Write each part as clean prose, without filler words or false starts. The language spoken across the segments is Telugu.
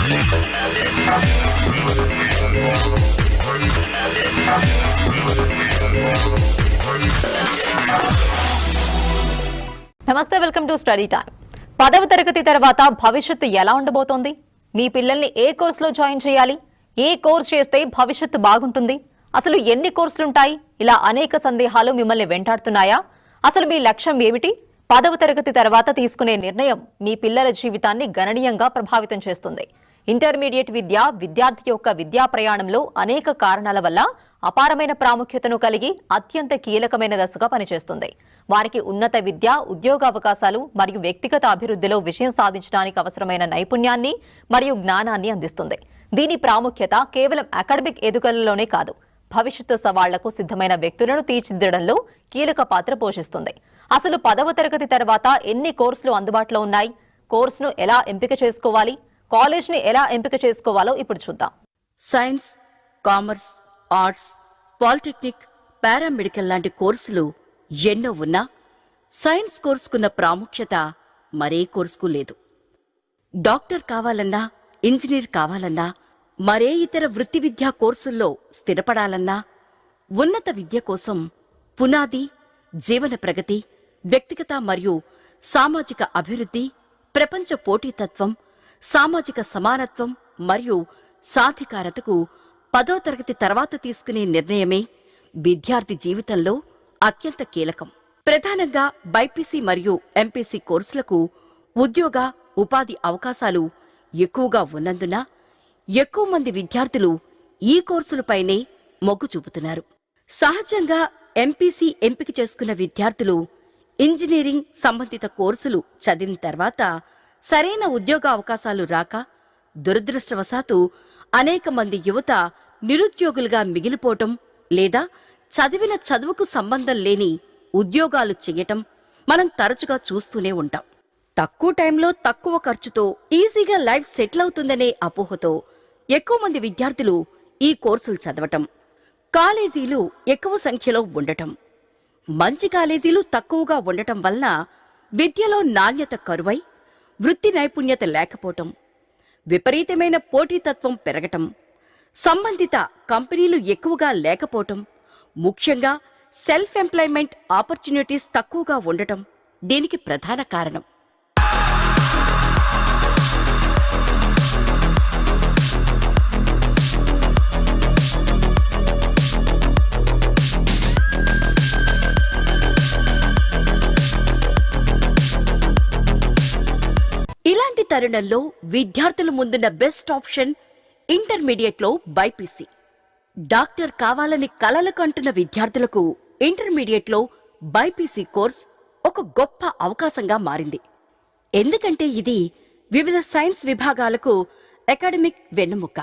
నమస్తే, వెల్కమ్ టు స్టడీ టైం. 10వ తరగతి తర్వాత భవిష్యత్తు ఎలా ఉండబోతోంది? మీ పిల్లల్ని ఏ కోర్సులో జాయిన్ చేయాలి? ఏ కోర్స్ చేస్తే భవిష్యత్తు బాగుంటుంది? అసలు ఎన్ని కోర్సులుంటాయి? ఇలా అనేక సందేహాలు మిమ్మల్ని వెంటాడుతున్నాయా? అసలు మీ లక్ష్యం ఏమిటి? 10వ తరగతి తర్వాత తీసుకునే నిర్ణయం మీ పిల్లల జీవితాన్ని గణనీయంగా ప్రభావితం చేస్తుంది. ఇంటర్మీడియట్ విద్యార్థి యొక్క విద్యా ప్రయాణంలో అనేక కారణాల వల్ల అపారమైన ప్రాముఖ్యతను కలిగి అత్యంత కీలకమైన దశగా పనిచేస్తుంది. వారికి ఉన్నత విద్య, ఉద్యోగావకాశాలు మరియు వ్యక్తిగత అభివృద్ధిలో విజయం సాధించడానికి అవసరమైన నైపుణ్యాన్ని మరియు జ్ఞానాన్ని అందిస్తుంది. దీని ప్రాముఖ్యత కేవలం అకాడమిక్ ఎదుగుదలలోనే కాదు, భవిష్యత్తు సవాళ్లకు సిద్ధమైన వ్యక్తులను తీర్చిదిద్దడంలో కీలక పాత్ర పోషిస్తుంది. అసలు 10వ తరగతి తర్వాత ఎన్ని కోర్సులు అందుబాటులో ఉన్నాయి? కోర్సును ఎలా ఎంపిక చేసుకోవాలి? కాలేజ్ని ఎలా ఎంపిక చేసుకోవాలో ఇప్పుడు చూద్దాం. Science, commerce, arts, polytechnic, paramedical లాంటి కోర్సులు ఎన్నో ఉన్నా సైన్స్ కోర్సుకున్న ప్రాముఖ్యత మరే కోర్సుకు లేదు. డాక్టర్ కావాలన్నా, ఇంజనీర్ కావాలన్నా, మరే ఇతర వృత్తి విద్యా కోర్సుల్లో స్థిరపడాలన్నా ఉన్నత విద్య కోసం పునాది, జీవన ప్రగతి, వ్యక్తిగత మరియు సామాజిక అభివృద్ధి, ప్రపంచ పోటీతత్వం, సామాజిక సమానత్వం మరియు సాధికారతకు 10వ తరగతి తర్వాత తీసుకునే నిర్ణయమే విద్యార్థి జీవితంలో అత్యంత కీలకం. ప్రధానంగా బైపీసీ మరియు ఎంపీసీ కోర్సులకు ఉద్యోగ, ఉపాధి అవకాశాలు ఎక్కువగా ఉన్నందున ఎక్కువ మంది విద్యార్థులు ఈ కోర్సులపైనే మొగ్గు చూపుతున్నారు. సహజంగా ఎంపీసీ ఎంపిక చేసుకున్న విద్యార్థులు ఇంజనీరింగ్ సంబంధిత కోర్సులు చదివిన తర్వాత సరైన ఉద్యోగ అవకాశాలు రాక దురదృష్టవశాత్తు అనేక మంది యువత నిరుద్యోగులుగా మిగిలిపోవటం లేదా చదివిన చదువుకు సంబంధం లేని ఉద్యోగాలు చెయ్యటం మనం తరచుగా చూస్తూనే ఉంటాం. తక్కువ టైంలో తక్కువ ఖర్చుతో ఈజీగా లైఫ్ సెటిల్ అవుతుందనే అపోహతో ఎక్కువ మంది విద్యార్థులు ఈ కోర్సులు చదవటం, కాలేజీలు ఎక్కువ సంఖ్యలో ఉండటం, మంచి కాలేజీలు తక్కువగా ఉండటం వలన విద్యలో నాణ్యత కరువై వృత్తి నైపుణ్యత లేకపోవటం, విపరీతమైన పోటీతత్వం పెరగటం, సంబంధిత కంపెనీలు ఎక్కువగా లేకపోవటం, ముఖ్యంగా సెల్ఫ్ ఎంప్లాయ్మెంట్ ఆపర్చునిటీస్ తక్కువగా ఉండటం దీనికి ప్రధాన కారణం. ఇలాంటి తరుణంలో విద్యార్థుల ముందున్న బెస్ట్ ఆప్షన్ ఇంటర్మీడియట్లో బైపీసీ. డాక్టర్ కావాలని కలలు కంటున్న విద్యార్థులకు ఇంటర్మీడియట్లో బైపీసీ కోర్స్ ఒక గొప్ప అవకాశంగా మారింది. ఎందుకంటే ఇది వివిధ సైన్స్ విభాగాలకు అకాడమిక్ వెన్నెముక.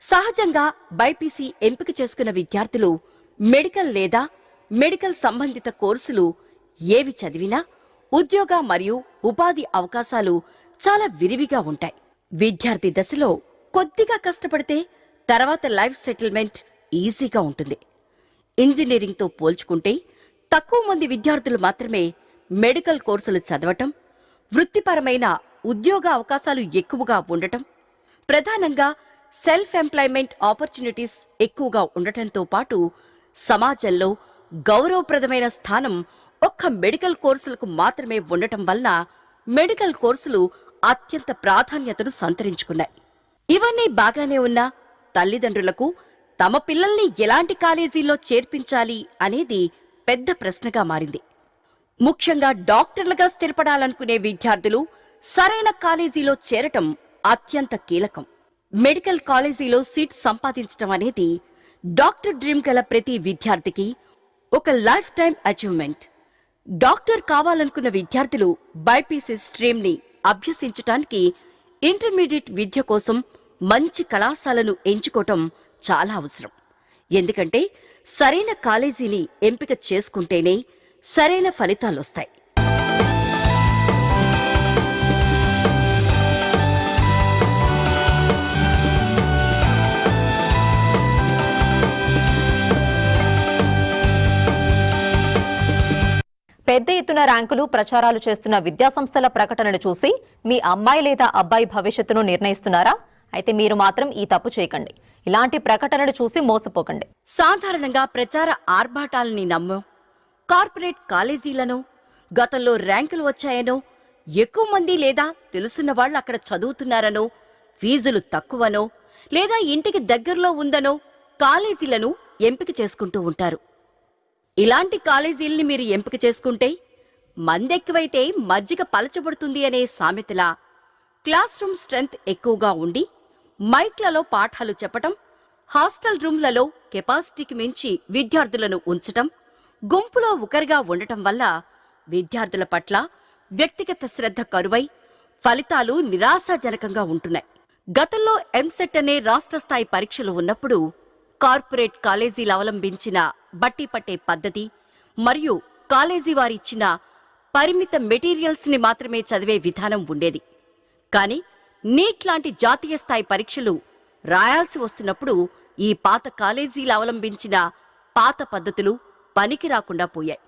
సహజంగా బైపీసీ ఎంపిక చేసుకున్న విద్యార్థులు మెడికల్ లేదా మెడికల్ సంబంధిత కోర్సులు ఏవి చదివినా ఉద్యోగ మరియు ఉపాధి అవకాశాలు చాలా విరివిగా ఉంటాయి. విద్యార్థి దశలో కొద్దిగా కష్టపడితే తర్వాత లైఫ్ సెటిల్మెంట్ ఈజీగా ఉంటుంది. ఇంజనీరింగ్తో పోల్చుకుంటే తక్కువ మంది విద్యార్థులు మాత్రమే మెడికల్ కోర్సులు చదవటం, వృత్తిపరమైన ఉద్యోగ అవకాశాలు ఎక్కువగా ఉండటం, ప్రధానంగా సెల్ఫ్ ఎంప్లాయ్మెంట్ ఆపర్చునిటీస్ ఎక్కువగా ఉండటంతో పాటు సమాజంలో గౌరవప్రదమైన స్థానం ఒక్క మెడికల్ కోర్సులకు మాత్రమే ఉండటం వలన మెడికల్ కోర్సులు అత్యంత ప్రాధాన్యతను సంతరించుకున్నాయి. ఇవన్నీ బాగానే ఉన్నా తల్లిదండ్రులకు తమ పిల్లల్ని ఎలాంటి కాలేజీల్లో చేర్పించాలి అనేది పెద్ద ప్రశ్నగా మారింది. ముఖ్యంగా డాక్టర్లుగా స్థిరపడాలనుకునే విద్యార్థులు సరైన కాలేజీలో చేరటం అత్యంత కీలకం. మెడికల్ కాలేజీలో సీట్ సంపాదించటం అనేది డాక్టర్ డ్రీమ్ గల ప్రతి విద్యార్థికి ఒక లైఫ్ టైం అచీవ్మెంట్. డాక్టర్ కావాలనుకున్న విద్యార్థులు బైపీసీ స్ట్రీమ్ని అభ్యసించటానికి ఇంటర్మీడియట్ విద్య కోసం మంచి కళాశాలను ఎంచుకోవటం చాలా అవసరం. ఎందుకంటే సరైన కాలేజీని ఎంపిక చేసుకుంటేనే సరైన ఫలితాలొస్తాయి. పెద్ద ఎత్తున ర్యాంకులు ప్రచారాలు చేస్తున్న విద్యాసంస్థల ప్రకటనలు చూసి మీ అమ్మాయి లేదా అబ్బాయి భవిష్యత్తును నిర్ణయిస్తున్నారా? అయితే మీరు మాత్రం ఈ తప్పు చేయకండి. ఇలాంటి ప్రకటనలు చూసి మోసపోకండి. సాధారణంగా ప్రచార ఆర్భాటాలని నమ్మో, కార్పొరేట్ కాలేజీలను, గతంలో ర్యాంకులు వచ్చాయనో, ఎక్కువ మంది లేదా తెలుసున్న వాళ్ళు అక్కడ చదువుతున్నారనో, ఫీజులు తక్కువనో లేదా ఇంటికి దగ్గరలో ఉందనో కాలేజీలను ఎంపిక చేసుకుంటూ ఉంటారు. ఇలాంటి కాలేజీల్ని మీరు ఎంపిక చేసుకుంటే మందెక్కువైతే మజ్జిగ పలచబడుతుంది అనే సామెతలా క్లాస్ రూమ్ స్ట్రెంత్ ఎక్కువగా ఉండి మైక్లలో పాఠాలు చెప్పటం, హాస్టల్ రూమ్లలో కెపాసిటీకి మించి విద్యార్థులను ఉంచటం, గుంపులో ఒకరిగా ఉండటం వల్ల విద్యార్థుల పట్ల వ్యక్తిగత శ్రద్ధ కరువై ఫలితాలు నిరాశాజనకంగా ఉంటున్నాయి. గతంలో ఎంసెట్ అనే రాష్ట్ర స్థాయి పరీక్షలు ఉన్నప్పుడు కార్పొరేట్ కాలేజీలు అవలంబించిన బట్టి పట్టే పద్ధతి మరియు కాలేజీ వారిచ్చిన పరిమిత మెటీరియల్స్ని మాత్రమే చదివే విధానం ఉండేది. కానీ నీట్ లాంటి జాతీయ స్థాయి పరీక్షలు రాయాల్సి వస్తున్నప్పుడు ఈ పాత కాలేజీలు అవలంబించిన పాత పద్ధతులు పనికి రాకుండా పోయాయి.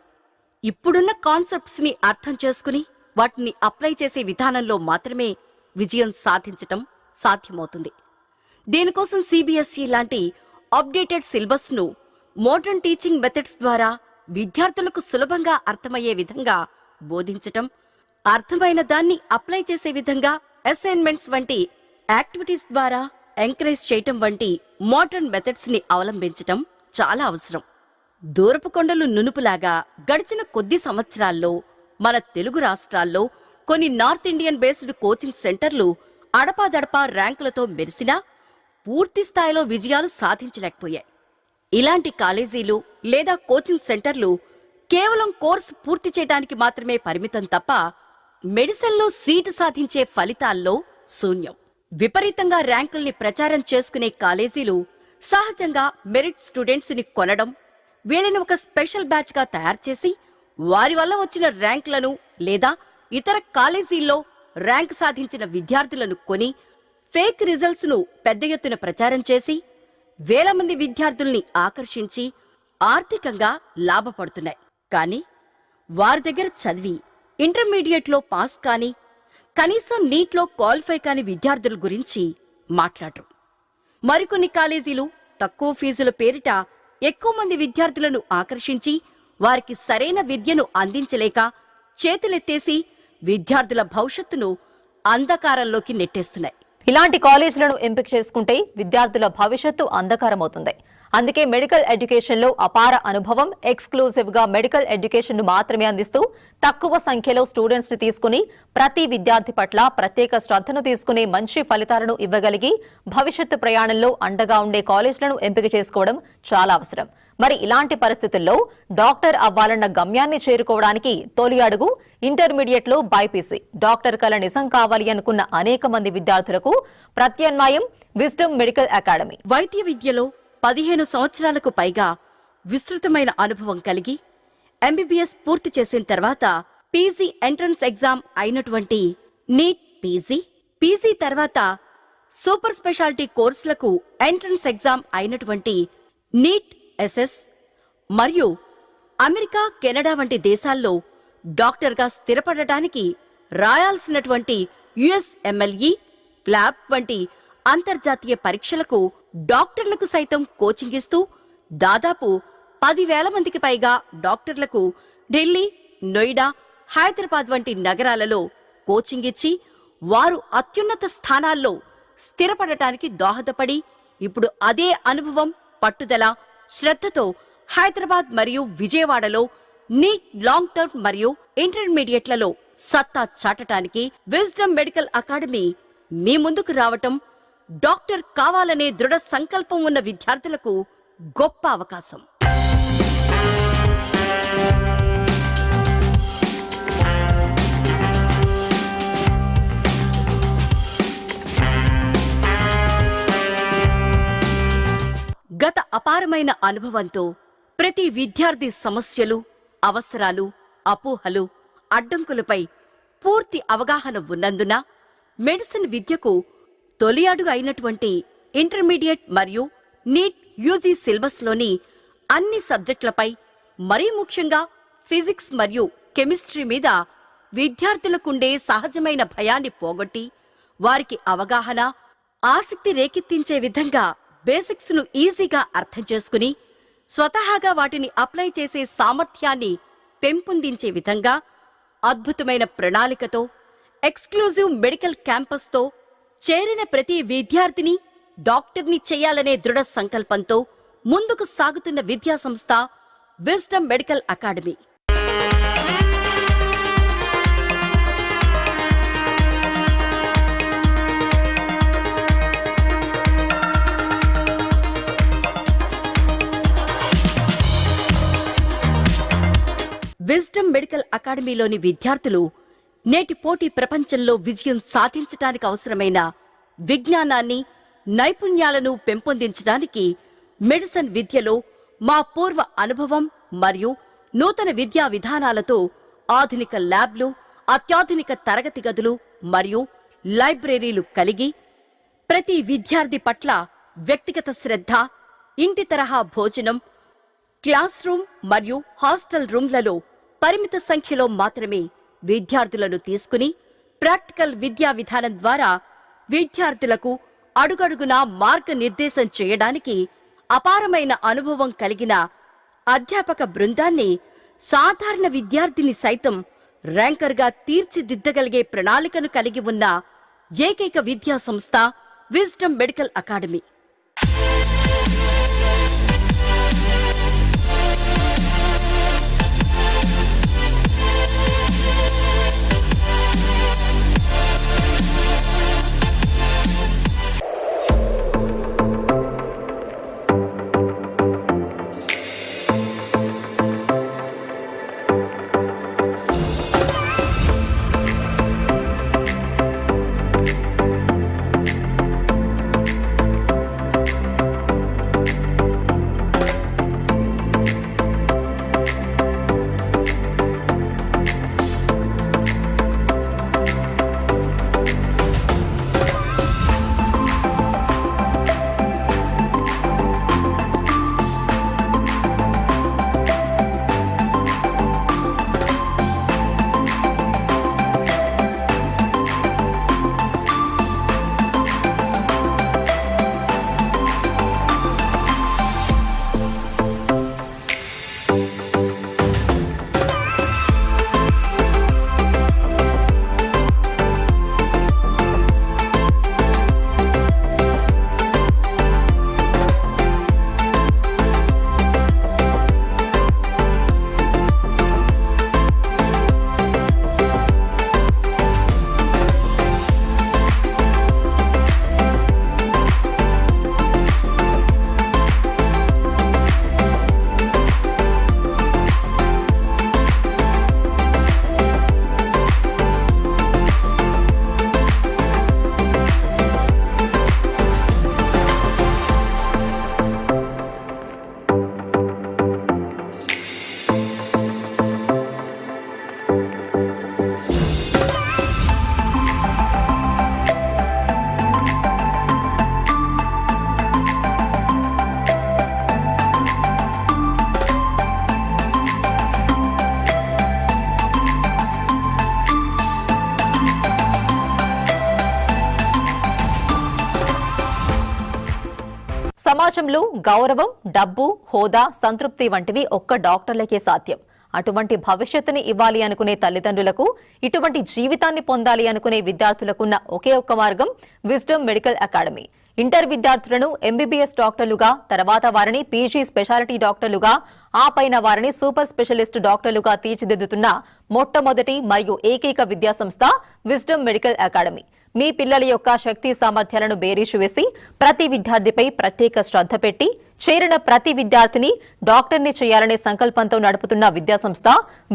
ఇప్పుడున్న కాన్సెప్ట్స్ని అర్థం చేసుకుని వాటిని అప్లై చేసే విధానంలో మాత్రమే విజయం సాధించటం సాధ్యమవుతుంది. దీనికోసం సిబిఎస్ఈ లాంటి అప్డేటెడ్ సిలబస్ను మోడర్న్ టీచింగ్ మెథడ్స్ ద్వారా విద్యార్థులకు సులభంగా అర్థమయ్యే విధంగా బోధించటం, అర్థమైన దాన్ని అప్లై చేసే విధంగా అసైన్మెంట్స్ వంటి యాక్టివిటీస్ ద్వారా ఎంకరేజ్ చేయటం వంటి మోడర్న్ మెథడ్స్ ని అవలంబించటం చాలా అవసరం. దూరపు కొండలు నునుపులాగా గడిచిన కొద్ది సంవత్సరాల్లో మన తెలుగు రాష్ట్రాల్లో కొన్ని నార్త్ ఇండియన్ బేస్డ్ కోచింగ్ సెంటర్లు అడపాదడపా ర్యాంకులతో మెరిసినా పూర్తి స్థాయిలో విజయాలు సాధించలేకపోయాయి. ఇలాంటి కాలేజీలు లేదా కోచింగ్ సెంటర్లు కేవలం కోర్సు పూర్తి చేయడానికి మాత్రమే పరిమితం తప్ప మెడిసిన్లో సీటు సాధించే ఫలితాల్లో శూన్యం. విపరీతంగా ర్యాంకుల్ని ప్రచారం చేసుకునే కాలేజీలు సహజంగా మెరిట్ స్టూడెంట్స్ ని కొనడం, వీళ్ళని ఒక స్పెషల్ బ్యాచ్ గా తయారు చేసి వారి వల్ల వచ్చిన ర్యాంకులను లేదా ఇతర కాలేజీల్లో ర్యాంక్ సాధించిన విద్యార్థులను కొని ఫేక్ రిజల్ట్స్ ను పెద్ద ఎత్తున ప్రచారం చేసి వేల మంది విద్యార్థుల్ని ఆకర్షించి ఆర్థికంగా లాభపడుతున్నాయి. కానీ వారి దగ్గర చదివి ఇంటర్మీడియట్లో పాస్ కాని, కనీసం నీట్లో క్వాలిఫై కాని విద్యార్థుల గురించి మాట్లాడరు. మరికొన్ని కాలేజీలు తక్కువ ఫీజుల పేరిట ఎక్కువ మంది విద్యార్థులను ఆకర్షించి వారికి సరైన విద్యను అందించలేక చేతులెత్తేసి విద్యార్థుల భవిష్యత్తును అంధకారంలోకి నెట్టేస్తున్నాయి. ఇలాంటి కాలేజీలను ఎంపిక చేసుకుంటే విద్యార్థుల భవిష్యత్తు అంధకారమవుతుంది. అందుకే మెడికల్ ఎడ్యుకేషన్లో అపార అనుభవం, ఎక్స్క్లూజివ్ గా మెడికల్ ఎడ్యుకేషన్ ను మాత్రమే అందిస్తూ తక్కువ సంఖ్యలో స్టూడెంట్స్ ని తీసుకుని ప్రతి విద్యార్థి పట్ల ప్రత్యేక శ్రద్ధను తీసుకుని మంచి ఫలితాలను ఇవ్వగలిగి భవిష్యత్తు ప్రయాణంలో అండగా ఉండే కాలేజీలను ఎంపిక చేసుకోవడం చాలా అవసరం. మరి ఇలాంటి పరిస్థితుల్లో డాక్టర్ అవ్వాలన్న గమ్యాన్ని చేరుకోవడానికి తొలి అడుగు ఇంటర్మీడియట్ లో బైపీసీ. డాక్టర్ కల నిజం కావాలి అనుకున్న అనేక మంది విద్యార్థులకు ప్రత్యామ్నాయం విజ్డమ్ మెడికల్ అకాడమీ. వైద్య విద్యలో 15 సంవత్సరాలకు పైగా విస్తృతమైన అనుభవం కలిగి ఎంబీబీఎస్ పూర్తి చేసిన తర్వాత పీజీ ఎంట్రన్స్ ఎగ్జామ్ అయినటువంటి నీట్ పీజీ తర్వాత సూపర్ స్పెషాలిటీ కోర్సులకు ఎంట్రన్స్ ఎగ్జామ్ అయినటువంటి నీట్ ఎస్ఎస్ మరియు అమెరికా, కెనడా వంటి దేశాల్లో డాక్టర్గా స్థిరపడటానికి రాయాల్సినటువంటి యుఎస్ఎంఎల్ఈ, ప్లాబ్ వంటి అంతర్జాతీయ పరీక్షలకు డాక్టర్లకు సైతం కోచింగ్ ఇస్తూ దాదాపు 10,000 మందికి పైగా డాక్టర్లకు ఢిల్లీ, నోయిడా, హైదరాబాద్ వంటి నగరాలలో కోచింగ్ ఇచ్చి వారు అత్యున్నత స్థానాల్లో స్థిరపడటానికి దోహదపడి ఇప్పుడు అదే అనుభవం, పట్టుదల, శ్రద్ధతో హైదరాబాద్ మరియు విజయవాడలో నీట్ లాంగ్ టర్మ్ మరియు ఇంటర్మీడియట్లలో సత్తా చాటటానికి విజ్డమ్ మెడికల్ అకాడమీ మీ ముందుకు రావటం డాక్టర్ కావాలనే దృఢ సంకల్పం ఉన్న విద్యార్థులకు గొప్ప అవకాశం. గత అపారమైన అనుభవంతో ప్రతి విద్యార్థి సమస్యలు, అవసరాలు, అపోహలు, అడ్డంకులపై పూర్తి అవగాహన ఉన్నందున మెడిసిన్ విద్యకు తొలి అడుగు అయినటువంటి ఇంటర్మీడియట్ మరియు నీట్ యూజీ సిలబస్లోని అన్ని సబ్జెక్టులపై, మరీ ముఖ్యంగా ఫిజిక్స్ మరియు కెమిస్ట్రీ మీద విద్యార్థులకుండే సహజమైన భయాన్ని పోగొట్టి వారికి అవగాహన, ఆసక్తి రేకెత్తించే విధంగా బేసిక్స్ను ఈజీగా అర్థం చేసుకుని స్వతహాగా వాటిని అప్లై చేసే సామర్థ్యాన్ని పెంపొందించే విధంగా అద్భుతమైన ప్రణాళికతో ఎక్స్క్లూజివ్ మెడికల్ క్యాంపస్తో చేరిన ప్రతి విద్యార్థిని డాక్టర్ని చేయాలనే దృఢ సంకల్పంతో ముందుకు సాగుతున్న విద్యా సంస్థ Wisdom Medical Academy. Wisdom Medical అకాడమీలోని విద్యార్థులు నేటి పోటీ ప్రపంచంలో విజయం సాధించడానికి అవసరమైన విజ్ఞానాన్ని, నైపుణ్యాలను పెంపొందించడానికి మెడిసిన్ విద్యలో మా పూర్వ అనుభవం మరియు నూతన విద్యా విధానాలతో ఆధునిక ల్యాబ్లు, అత్యాధునిక తరగతి గదులు మరియు లైబ్రరీలు కలిగి ప్రతి విద్యార్థి పట్ల వ్యక్తిగత శ్రద్ధ, ఇంటి తరహా భోజనం, క్లాస్ రూమ్ మరియు హాస్టల్ రూమ్లలో పరిమిత సంఖ్యలో మాత్రమే విద్యార్థులను తీసుకుని ప్రాక్టికల్ విద్యా విధానం ద్వారా విద్యార్థులకు అడుగడుగునా మార్గనిర్దేశం చేయడానికి అపారమైన అనుభవం కలిగిన అధ్యాపక బృందాన్ని, సాధారణ విద్యార్థిని సైతం ర్యాంకర్గా తీర్చిదిద్దగలిగే ప్రణాళికను కలిగి ఉన్న ఏకైక విద్యా సంస్థ విజ్డమ్ మెడికల్ అకాడమీ. సమాజంలో గౌరవం, డబ్బు, హోదా, సంతృప్తి వంటివి ఒక్క డాక్టర్లకే సాధ్యం. అటువంటి భవిష్యత్తుని ఇవ్వాలి అనుకునే తల్లిదండ్రులకు, ఇటువంటి జీవితాన్ని పొందాలి అనుకునే విద్యార్థులకున్న ఒకే ఒక్క మార్గం విజ్డమ్ మెడికల్ అకాడమీ. ఇంటర్ విద్యార్థులను ఎంబీబీఎస్ డాక్టర్లుగా, తర్వాత వారిని పీజీ స్పెషాలిటీ డాక్టర్లుగా, ఆ పైన వారిని సూపర్ స్పెషలిస్ట్ డాక్టర్లుగా తీర్చిదిద్దుతున్న మొట్టమొదటి మరియు ఏకైక విద్యాసంస్థ విజ్డమ్ మెడికల్ అకాడమీ. మీ పిల్లల యొక్క శక్తి సామర్థ్యాలను బేరీజు వేసి ప్రతి విద్యార్థిపై ప్రత్యేక శ్రద్ధ పెట్టి చేరిన ప్రతి విద్యార్థిని డాక్టర్ని చేయాలనే సంకల్పంతో నడుపుతున్న విద్యాసంస్థ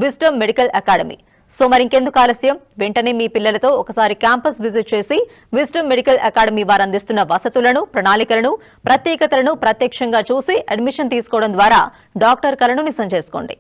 విజ్డమ్ మెడికల్ అకాడమీ. సో మరింకెందుకు ఆలస్యం, వెంటనే మీ పిల్లలతో ఒకసారి క్యాంపస్ విజిట్ చేసి విజ్డమ్ మెడికల్ అకాడమీ వారు అందిస్తున్న వసతులను, ప్రణాళికలను, ప్రత్యేకతలను ప్రత్యక్షంగా చూసి అడ్మిషన్ తీసుకోవడం ద్వారా డాక్టర్ కలను నిజం చేసుకోండి.